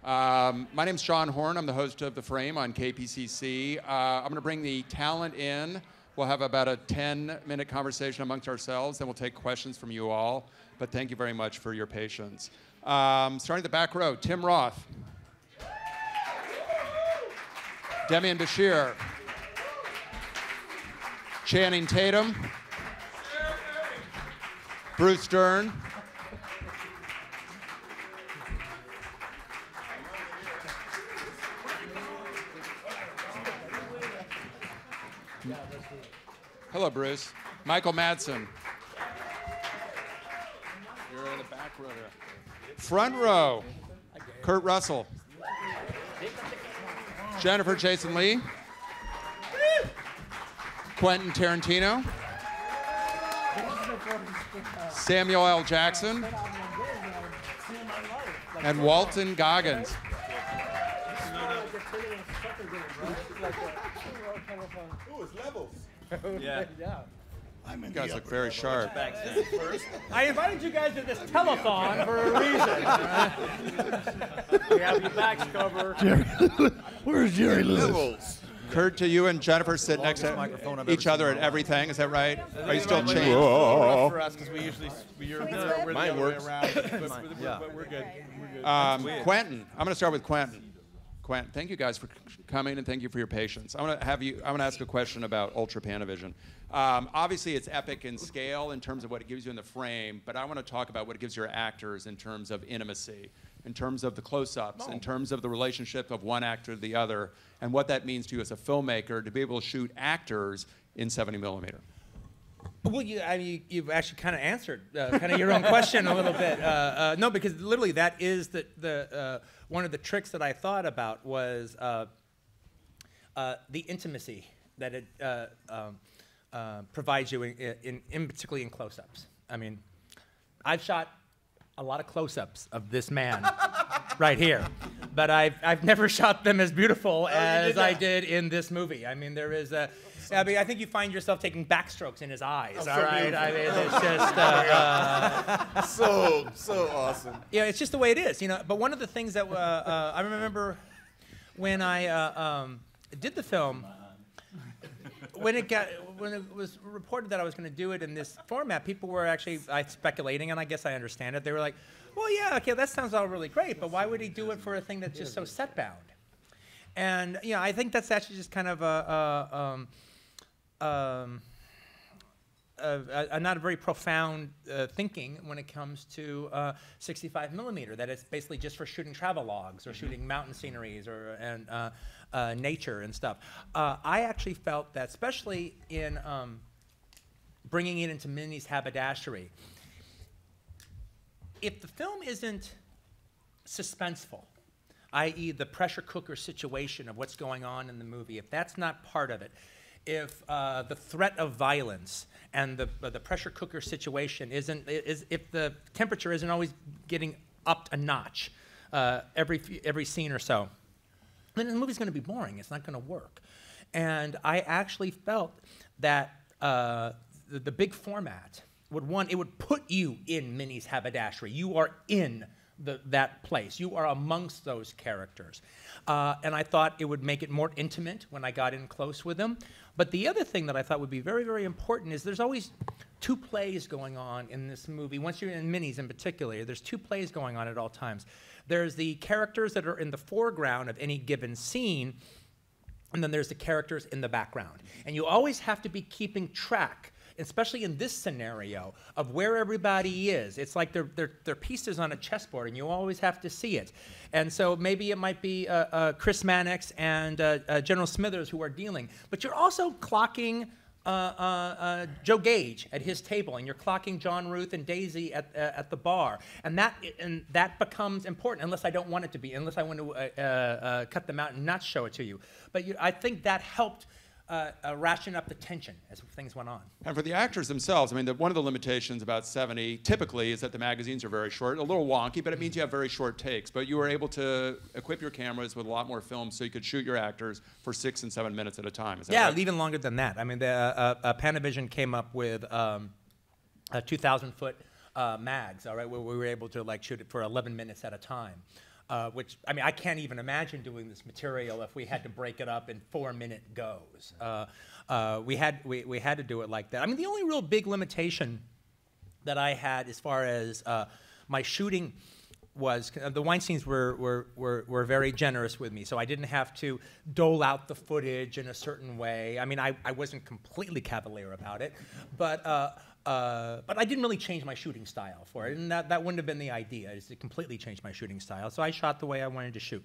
My name's John Horn. I'm the host of The Frame on KPCC. I'm going to bring the talent in. We'll have about a 10-minute conversation amongst ourselves, then we'll take questions from you all. But thank you very much for your patience. Starting at the back row, Tim Roth. Demian Bashir. Channing Tatum. Bruce Dern. Hello, Bruce. Michael Madsen. You're in the back row there. Front row, Kurt Russell. Jennifer Jason Leigh. Quentin Tarantino. Samuel L. Jackson. And Walton Goggins. Ooh, it's levels. Yeah. You guys look very sharp. I invited you guys to this telethon for a reason. We have your backs covered. Where's Jerry Lewis? Kurt, do you and Jennifer sit next to each other at everything? Is that right? Are you still chained? For us, because we usually we're the Mine other works. way around, but we're good. Quentin, I'm going to start with Quentin. Quentin, thank you guys for coming and thank you for your patience. I'm going to ask a question about Ultra Panavision. Obviously, it's epic in scale in terms of what it gives you in the frame, but I want to talk about what it gives your actors in terms of intimacy, in terms of the close-ups, in terms of the relationship of one actor to the other, and what that means to you as a filmmaker to be able to shoot actors in 70 millimeter. Well, you've actually kind of answered kind of your own question a little bit. No, because literally that is the one of the tricks that I thought about was the intimacy that it provides you in particularly in close-ups. I mean, I've shot a lot of close-ups of this man right here, but I've never shot them as beautiful as I did in this movie. I mean, there is a. I mean, I think you find yourself taking backstrokes in his eyes. All right, I mean, it's just so awesome. Yeah, it's just the way it is, you know. But one of the things that I remember when I did the film, when it was reported that I was going to do it in this format, people were actually speculating, and I guess I understand it. They were like, "Well, yeah, okay, that sounds all really great, but why would he do it for a thing that's just so set bound?" And you know, I think that's actually just kind of not a very profound thinking when it comes to 65 millimeter. That it's basically just for shooting travel logs or shooting mountain sceneries or nature and stuff. I actually felt that, especially in bringing it into Minnie's haberdashery, if the film isn't suspenseful, i.e. the pressure cooker situation of what's going on in the movie, if that's not part of it, if the threat of violence and the pressure cooker situation if the temperature isn't always getting upped a notch every scene or so, then the movie's going to be boring. It's not going to work. And I actually felt that the big format would put you in Minnie's haberdashery. You are in that place. You are amongst those characters. And I thought it would make it more intimate when I got in close with them. But the other thing that I thought would be very, very important is there's always two plays going on in this movie. Once you're in Minnie's in particular, there's two plays going on at all times. There's the characters that are in the foreground of any given scene, and then there's the characters in the background. And you always have to be keeping track, especially in this scenario, of where everybody is. It's like they're pieces on a chessboard, and you always have to see it. And so maybe it might be Chris Mannix and General Smithers who are dealing, but you're also clocking Joe Gage at his table, and you're clocking John Ruth and Daisy at the bar, and that becomes important. Unless I don't want it to be, unless I want to cut them out and not show it to you. But I think that helped ration up the tension as things went on. And for the actors themselves, I mean, one of the limitations about 70 typically is that the magazines are very short, a little wonky, but it means you have very short takes. But you were able to equip your cameras with a lot more film so you could shoot your actors for 6 and 7 minutes at a time. Is that right? Even longer than that. I mean, Panavision came up with a 2,000-foot mags, all right, where we were able to like shoot it for 11 minutes at a time. which, I mean, I can't even imagine doing this material if we had to break it up in 4-minute goes. We had to do it like that. I mean, the only real big limitation that I had as far as my shooting was, the Weinsteins were very generous with me, so I didn't have to dole out the footage in a certain way. I mean, I wasn't completely cavalier about it, but I didn't really change my shooting style for it, and that wouldn't have been the idea, is to completely change my shooting style. So I shot the way I wanted to shoot.